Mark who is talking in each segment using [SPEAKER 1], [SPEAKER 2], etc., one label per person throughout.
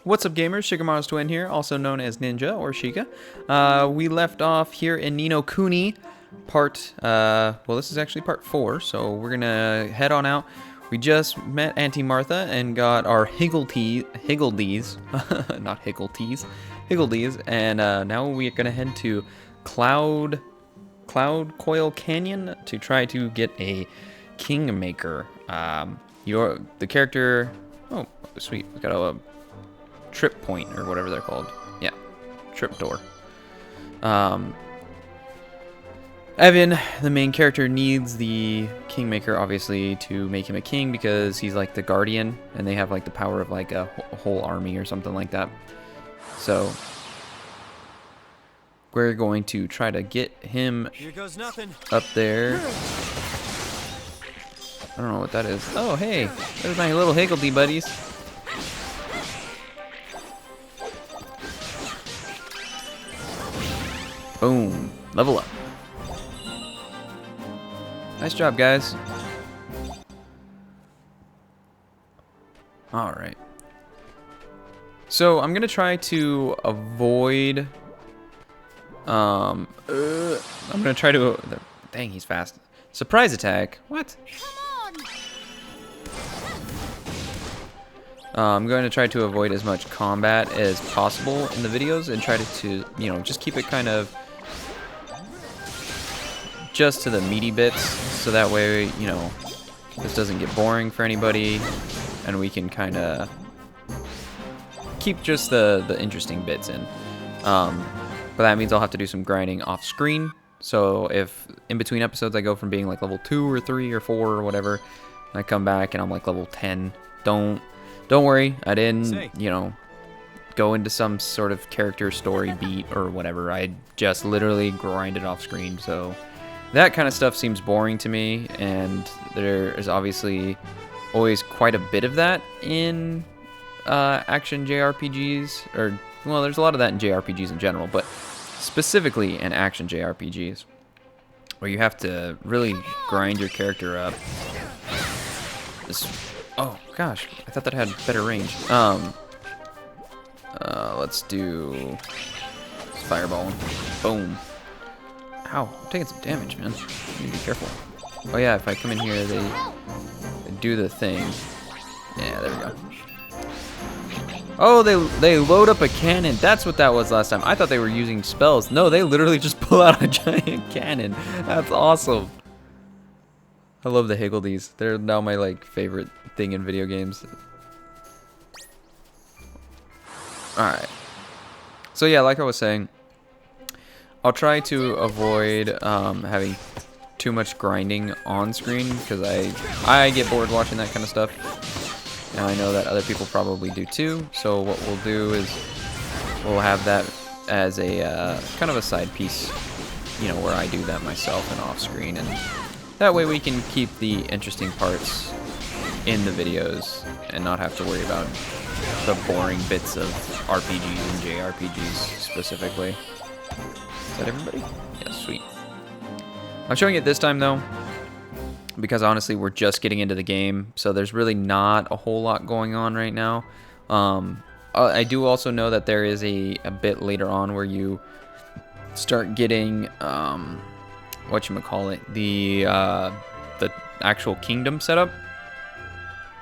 [SPEAKER 1] What's up, gamers? Shikamaru's twin here, also known as Ninja or Shika. We left off here in No Kuni, well, this is actually part 4, so we're gonna head on out. We just met Auntie Martha and got our Higgledees, not Higgledees, and now we're gonna head to Cloud Coil Canyon to try to get a Kingmaker. The character. Oh, sweet! We got a trip point or whatever they're called. Yeah, trip door. Evan, the main character, needs the Kingmaker obviously to make him a king because he's like the guardian, and they have like the power of like a whole army or something like that. So we're going to try to get him up there. I don't know what that is. Oh, hey, there's my little Higgledy buddies. Boom, level up. Nice job, guys. All right. So I'm gonna try to avoid. I'm gonna try to. Dang, he's fast. Surprise attack. What? I'm going to try to avoid as much combat as possible in the videos and try to just keep it kind of just to the meaty bits, so that way, this doesn't get boring for anybody, and we can kind of keep just the interesting bits in. But that means I'll have to do some grinding off screen. So if in between episodes I go from being like level 2 or 3 or 4 or whatever, and I come back and I'm like level 10, don't worry, I didn't, go into some sort of character story beat or whatever. I just literally grinded off screen. So that kind of stuff seems boring to me, and there is obviously always quite a bit of that in action JRPGs, well, there's a lot of that in JRPGs in general, but specifically in action JRPGs, where you have to really grind your character up. Oh gosh, I thought that had better range. Let's do fireball. Boom. Ow, I'm taking some damage, man. I need to be careful. Oh yeah, if I come in here, they do the thing. Yeah, there we go. Oh, they load up a cannon. That's what that was last time. I thought they were using spells. No, they literally just pull out a giant cannon. That's awesome. I love the Higgledies. They're now my favorite thing in video games. Alright. So yeah, like I was saying, I'll try to avoid having too much grinding on screen, because I get bored watching that kind of stuff, and I know that other people probably do too. So what we'll do is we'll have that as a kind of a side piece, where I do that myself and off screen, and that way we can keep the interesting parts in the videos and not have to worry about the boring bits of RPGs and JRPGs specifically. Is that everybody? Yeah, sweet. I'm showing it this time though, because honestly we're just getting into the game, so there's really not a whole lot going on right now. I do also know that there is a bit later on where you start getting whatchamacallit, the actual kingdom setup,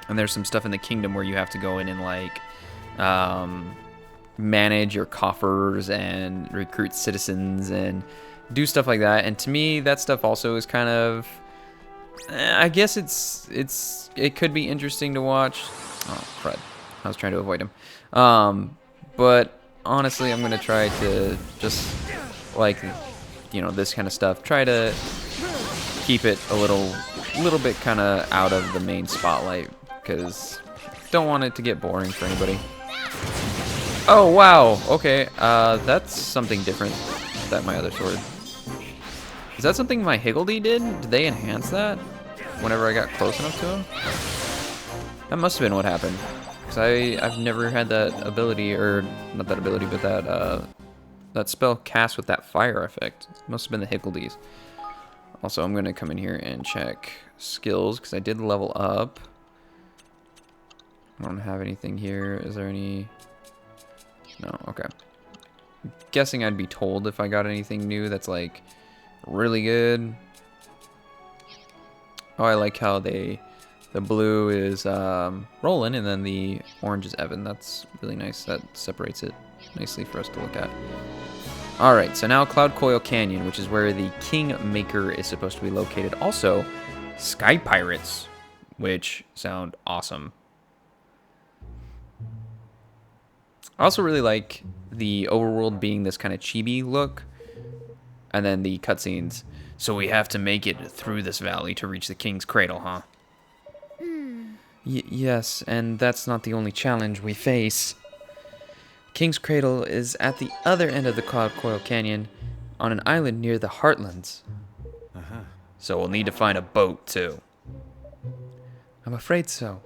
[SPEAKER 1] and there's some stuff in the kingdom where you have to go in and manage your coffers and recruit citizens and do stuff like that. And to me, that stuff also is kind of, I guess it could be interesting to watch. Oh crud, I was trying to avoid him. But honestly, I'm gonna try to just this kind of stuff, try to keep it a little bit kind of out of the main spotlight, because don't want it to get boring for anybody. Oh wow, okay, that's something different than my other sword. Is that something my Higgledy did? Did they enhance that whenever I got close enough to him? That must have been what happened, because I've never had that ability, or not that ability, but that spell cast with that fire effect. Must have been the Higgledies. Also, I'm gonna come in here and check skills, because I did level up. I don't have anything here. Is there any? No, okay. Guessing I'd be told if I got anything new that's like really good. Oh, I like how the blue is Roland and then the orange is Evan. That's really nice. That separates it nicely for us to look at. Alright, so now Cloud Coil Canyon, which is where the Kingmaker is supposed to be located. Also, Sky Pirates, which sound awesome. I also really like the overworld being this kind of chibi look. And then the cutscenes. So we have to make it through this valley to reach the King's Cradle, huh? Yes, and that's not the only challenge we face. King's Cradle is at the other end of the Cloud Coil Canyon on an island near the Heartlands. So we'll need to find a boat, too. I'm afraid so.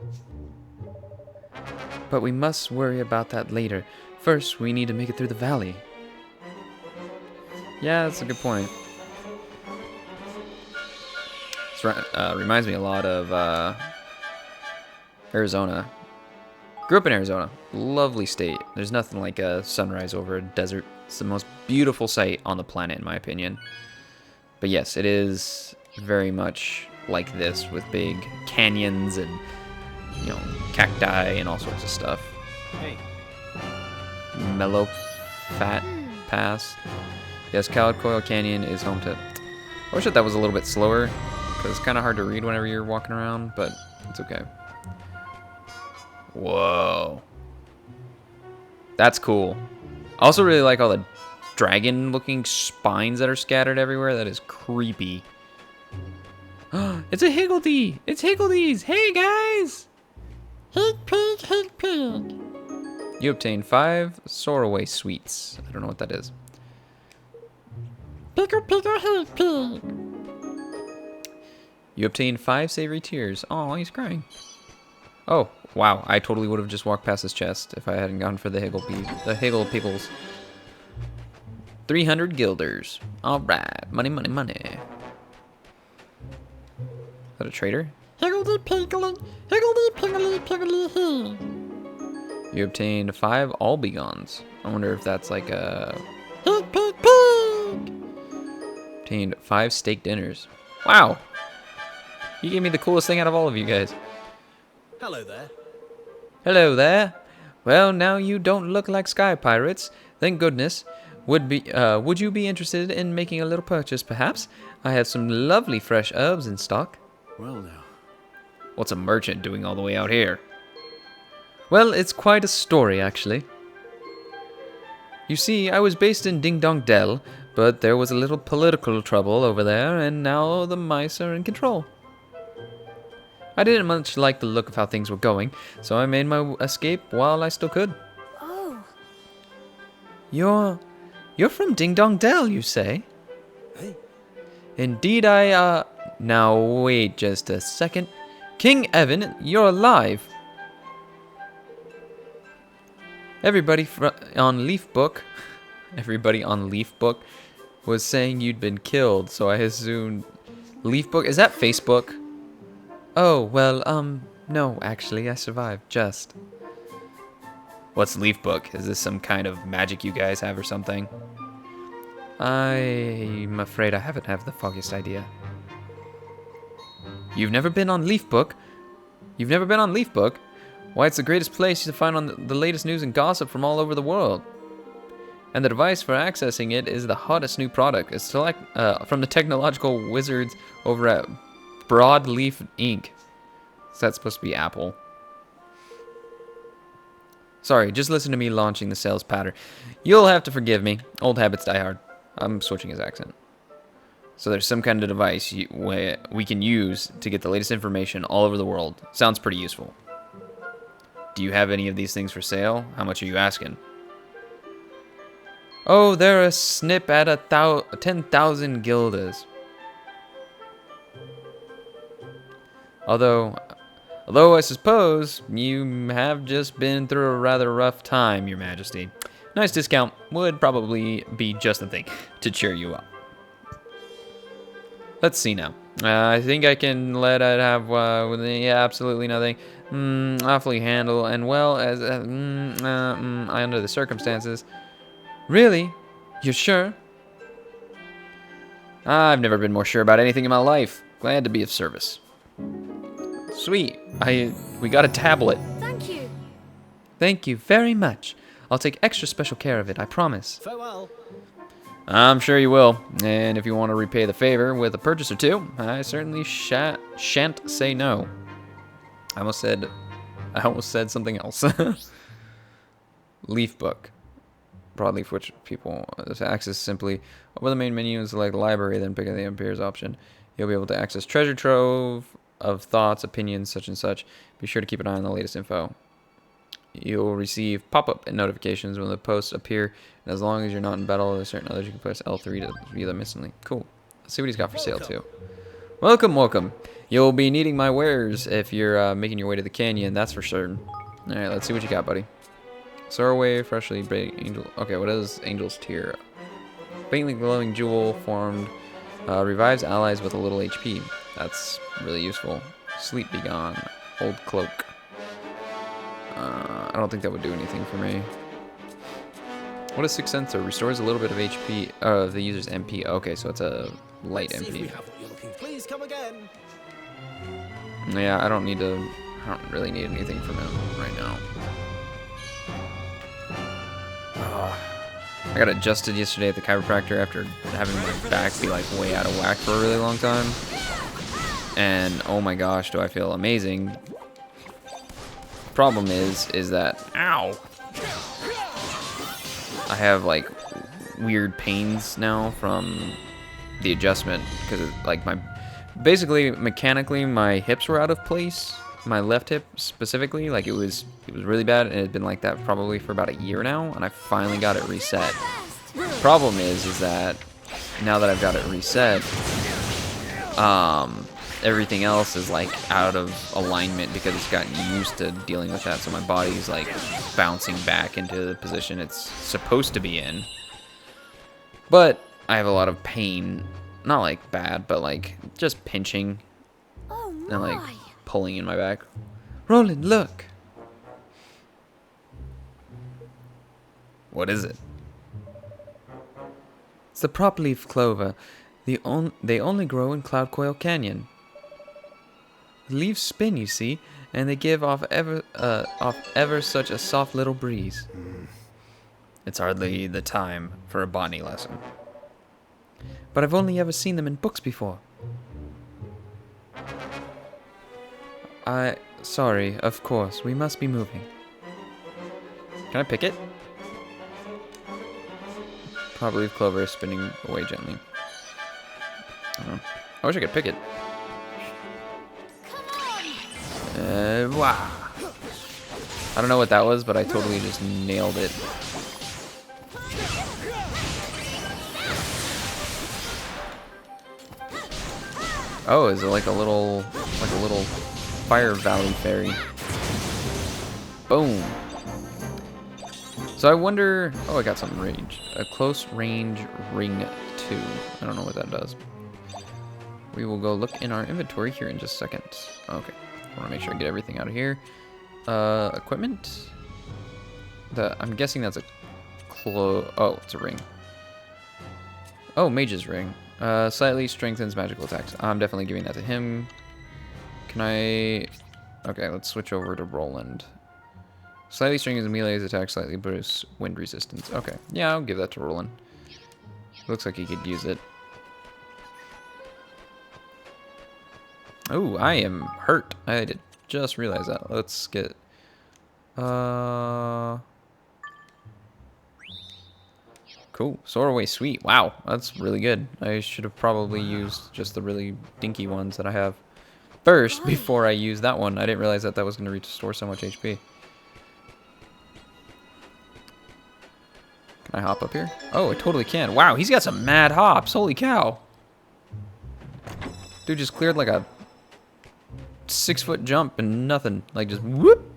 [SPEAKER 1] But we must worry about that later. First, we need to make it through the valley. Yeah, that's a good point. This reminds me a lot of Arizona. Grew up in Arizona. Lovely state. There's nothing like a sunrise over a desert. It's the most beautiful sight on the planet, in my opinion. But yes, it is very much like this with big canyons and, you know, cacti and all sorts of stuff.
[SPEAKER 2] Hey.
[SPEAKER 1] Mellow Fat Pass. Yes, Cloud Coil Canyon is home to... I wish that was a little bit slower, because it's kind of hard to read whenever you're walking around, but it's okay. Whoa. That's cool. I also really like all the dragon-looking spines that are scattered everywhere. That is creepy. It's a Higgledy! It's Higgledees! Hey, guys!
[SPEAKER 3] Hig pig.
[SPEAKER 1] You obtain 5 Soaraway Sweets. I don't know what that is.
[SPEAKER 3] Piggle, hig pig.
[SPEAKER 1] You obtain 5 Savory Tears. Oh, he's crying. Oh, wow. I totally would have just walked past his chest if I hadn't gone for the Higgle Pickles. 300 guilders. Alright. Money, money, money. Is that a trader?
[SPEAKER 3] Higgledy piggledy, piggly hig.
[SPEAKER 1] You obtained 5 Albigons. I wonder if that's like a...
[SPEAKER 3] Hig pig pig.
[SPEAKER 1] Obtained 5 steak dinners. Wow. You gave me the coolest thing out of all of you guys.
[SPEAKER 2] Hello there.
[SPEAKER 1] Hello there. Well, now you don't look like sky pirates. Thank goodness. Would you be interested in making a little purchase, perhaps? I have some lovely fresh herbs in stock.
[SPEAKER 2] Well now.
[SPEAKER 1] What's a merchant doing all the way out here? Well, it's quite a story, actually. You see, I was based in Ding Dong Dell, but there was a little political trouble over there, and now the mice are in control. I didn't much like the look of how things were going, so I made my escape while I still could.
[SPEAKER 3] Oh.
[SPEAKER 1] You're from Ding Dong Dell, you say?
[SPEAKER 2] Hey.
[SPEAKER 1] Indeed now wait just a second. King Evan, you're alive. Everybody on Leafbook was saying you'd been killed, so I assumed Leafbook, is that Facebook? Oh, well, no, actually, I survived, just. What's Leafbook? Is this some kind of magic you guys have or something? I'm afraid I haven't have the foggiest idea. You've never been on Leafbook? You've never been on Leafbook? Why, it's the greatest place to find on the latest news and gossip from all over the world. And the device for accessing it is the hottest new product. It's from the technological wizards over at Broadleaf Inc. Is that supposed to be Apple? Sorry, just listen to me launching the sales patter. You'll have to forgive me. Old habits die hard. I'm switching his accent. So there's some kind of device we can use to get the latest information all over the world. Sounds pretty useful. Do you have any of these things for sale? How much are you asking? Oh, they're a snip at 10,000 guilders. Although I suppose you have just been through a rather rough time, Your Majesty. Nice discount would probably be just the thing to cheer you up. Let's see now. I think I can let it have yeah, absolutely nothing. Awfully handle and well as under the circumstances. Really? You're sure? I've never been more sure about anything in my life. Glad to be of service. Sweet. We got a tablet.
[SPEAKER 3] Thank you.
[SPEAKER 1] Thank you very much. I'll take extra special care of it, I promise.
[SPEAKER 2] Farewell.
[SPEAKER 1] I'm sure you will. And if you want to repay the favor with a purchase or two, I certainly shan't say no. I almost said something else. Leaf book. Broadleaf, which people access simply over the main menu and select library, then pick the appears option. You'll be able to access treasure trove of thoughts, opinions, such and such. Be sure to keep an eye on the latest info. You'll receive pop-up notifications when the posts appear, and as long as you're not in battle with certain others, you can press L3 to view them instantly. Cool. Let's see what he's got for sale too. Welcome, welcome. You'll be needing my wares if you're making your way to the canyon, that's for certain. All right, let's see what you got, buddy. Soarway, freshly baked angel. Okay, what is Angel's Tear? Faintly glowing jewel formed, revives allies with a little HP. That's really useful. Sleep be gone. Old cloak. I don't think that would do anything for me. What is Sixth Sense? Restores a little bit of HP of the user's MP. Okay, so it's a light
[SPEAKER 2] See if we
[SPEAKER 1] MP.
[SPEAKER 2] have what you're looking. Please come again.
[SPEAKER 1] Yeah, I don't really need anything from him right now. I got adjusted yesterday at the chiropractor after having my back be like way out of whack for a really long time. And oh my gosh, do I feel amazing. Problem is that, ow, I have like weird pains now from the adjustment because like basically mechanically my hips were out of place. My left hip specifically, like it was really bad, and it had been like that probably for about a year now, and I finally got it reset. Problem is that now that I've got it reset, everything else is like out of alignment because it's gotten used to dealing with that, so my body's like bouncing back into the position it's supposed to be in. But I have a lot of pain, not like bad, but like just pinching
[SPEAKER 3] Oh my.
[SPEAKER 1] and like pulling in my back. Roland, look. What is it? It's the prop leaf clover. They only grow in Cloud Coil Canyon. The leaves spin, you see, and they give off ever such a soft little breeze. It's hardly the time for a botany lesson. But I've only ever seen them in books before. Sorry, of course, we must be moving. Can I pick it? Probably clover spinning away gently. I wish I could pick it. Wow. I don't know what that was, but I totally just nailed it. Oh, is it like a little Fire Valley Fairy? Boom. So I wonder. Oh, I got some range. A close range ring 2. I don't know what that does. We will go look in our inventory here in just a second. Okay. I want to make sure I get everything out of here. Equipment. I'm guessing that's a oh, it's a ring. Oh, Mage's Ring. Slightly strengthens magical attacks. I'm definitely giving that to him. Can I... Okay, let's switch over to Roland. Slightly strengthens melee's attack, slightly boosts wind resistance. Okay, yeah, I'll give that to Roland. Looks like he could use it. Oh, I am hurt. I did just realize that. Let's get... Cool. Soarway Sweet. Wow, that's really good. I should have probably used just the really dinky ones that I have first before I use that one. I didn't realize that was going to restore so much HP. Can I hop up here? Oh, I totally can. Wow, he's got some mad hops. Holy cow. Dude just cleared like a 6-foot jump and nothing. Like just whoop.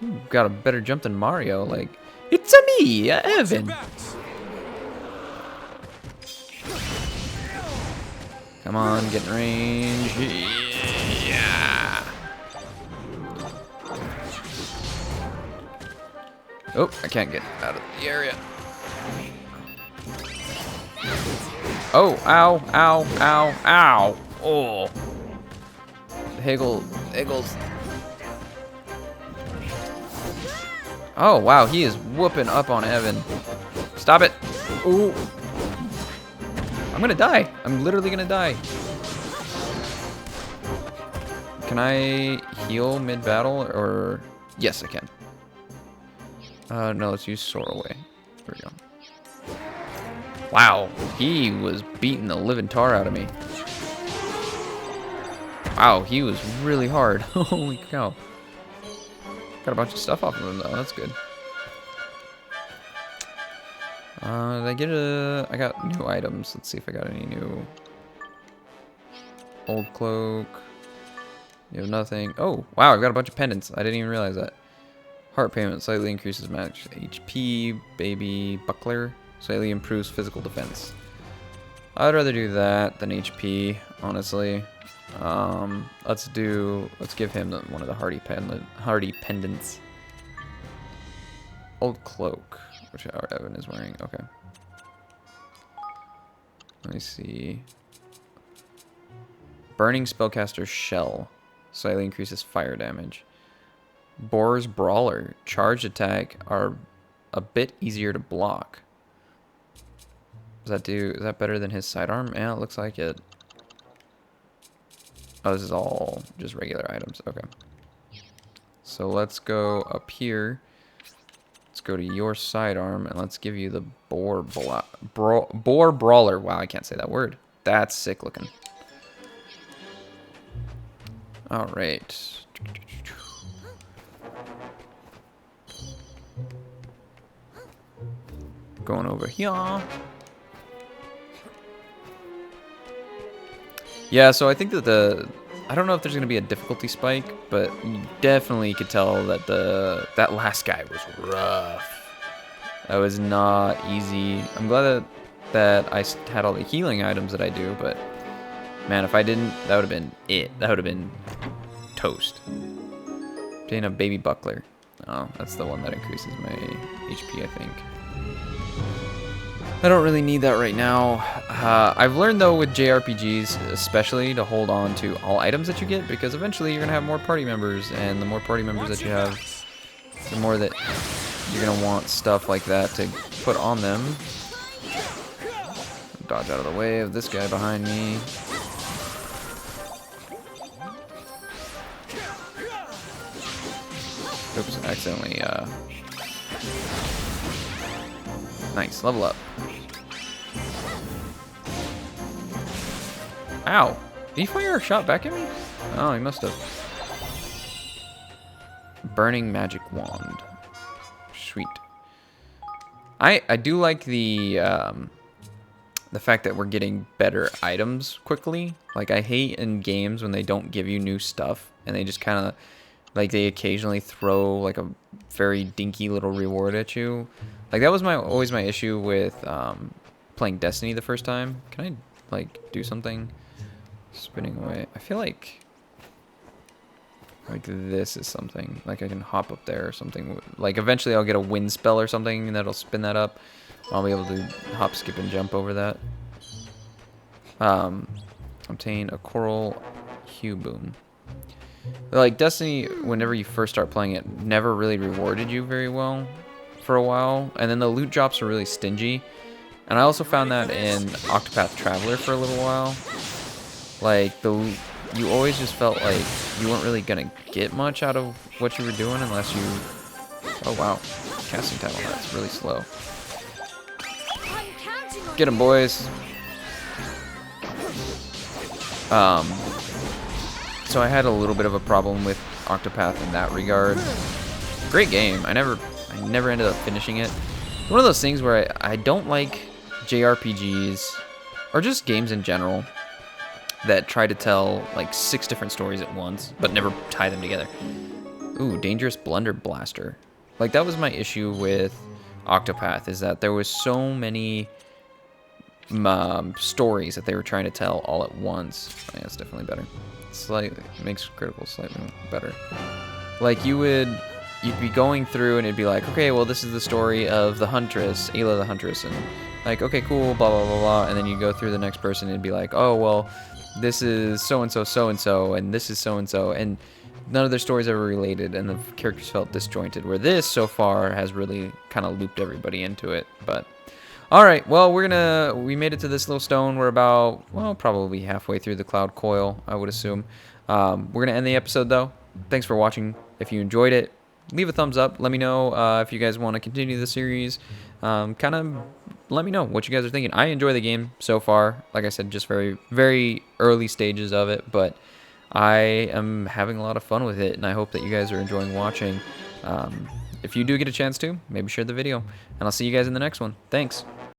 [SPEAKER 1] Ooh, got a better jump than Mario. Like, it's a me, Evan. Come on, get in range. Yeah. Oh, I can't get out of the area. Oh, ow, ow, ow, ow. Oh. Higgles. Oh, wow, he is whooping up on Evan. Stop it. Ooh. I'm gonna die. I'm literally gonna die. Can I heal mid-battle, or... Yes, I can. No, let's use Soar Away. There we go. Wow, he was beating the living tar out of me. Wow, he was really hard. Holy cow. Got a bunch of stuff off of him, though. That's good. Did I get a... I got new items. Let's see if I got any new... Old cloak. You have nothing. Oh, wow, I've got a bunch of pendants. I didn't even realize that. Heart payment slightly increases match HP. Baby buckler slightly improves physical defense. I'd rather do that than HP, honestly. Let's give him one of the hardy pendants. Old cloak, which our Evan is wearing. Okay. Let me see. Burning spellcaster shell slightly increases fire damage. Boar's brawler charged attack are a bit easier to block. Is that better than his sidearm? Yeah, it looks like it. Oh, this is all just regular items. Okay. So let's go up here. Let's go to your sidearm and let's give you the boar brawler. Wow, I can't say that word. That's sick looking. All right. Going over here. Yeah, so I think that I don't know if there's going to be a difficulty spike, but you definitely could tell that that last guy was rough. That was not easy. I'm glad that I had all the healing items that I do, but man, if I didn't, that would have been it. That would have been toast. Obtain a baby buckler. Oh, that's the one that increases my HP, I think. I don't really need that right now. I've learned, though, with JRPGs, especially, to hold on to all items that you get, because eventually you're going to have more party members, and the more party members that you have, the more that you're going to want stuff like that to put on them. Dodge out of the way of this guy behind me. Oops, accidentally, Nice, level up. Ow! Did he fire a shot back at me? Oh, he must have. Burning magic wand. Sweet. I do like the fact that we're getting better items quickly. Like, I hate in games when they don't give you new stuff and they just kind of, like, they occasionally throw like a very dinky little reward at you. Like, that was always my issue with playing Destiny the first time. Can I, like, do something? Spinning away. I feel like this is something. Like, I can hop up there or something. Like, eventually I'll get a wind spell or something and that'll spin that up. I'll be able to hop, skip, and jump over that. Obtain a coral hue boom. Like, Destiny, whenever you first start playing it, never really rewarded you very well for a while, and then the loot drops are really stingy. And I also found that in Octopath Traveler for a little while. Like, you always just felt like you weren't really gonna get much out of what you were doing unless you... Oh wow, casting time on that's really slow. Get him, boys. So I had a little bit of a problem with Octopath in that regard. Great game. I never ended up finishing it. It's one of those things where I don't like JRPGs, or just games in general, that try to tell like 6 different stories at once, but never tie them together. Ooh, Dangerous Blunder Blaster. Like, that was my issue with Octopath, is that there was so many stories that they were trying to tell all at once. Oh, yeah, it's definitely better. Slightly makes critical slightly better. Like you'd be going through and it'd be like, okay, well this is the story of the huntress, Ayla the huntress, and like, okay, cool, blah blah blah blah, and then you go through the next person and it'd be like, oh well, this is so and so, and this is so and none of their stories ever related, and the characters felt disjointed. Where this so far has really kind of looped everybody into it. But all right, well we made it to this little stone. We're about, well, probably halfway through the cloud coil, I would assume. We're gonna end the episode though. Thanks for watching. If you enjoyed it, leave a thumbs up. Let me know if you guys want to continue the series. Kind of let me know what you guys are thinking. I enjoy the game so far. Like I said, just very, very early stages of it, but I am having a lot of fun with it, and I hope that you guys are enjoying watching. If you do get a chance to, maybe share the video, and I'll see you guys in the next one. Thanks.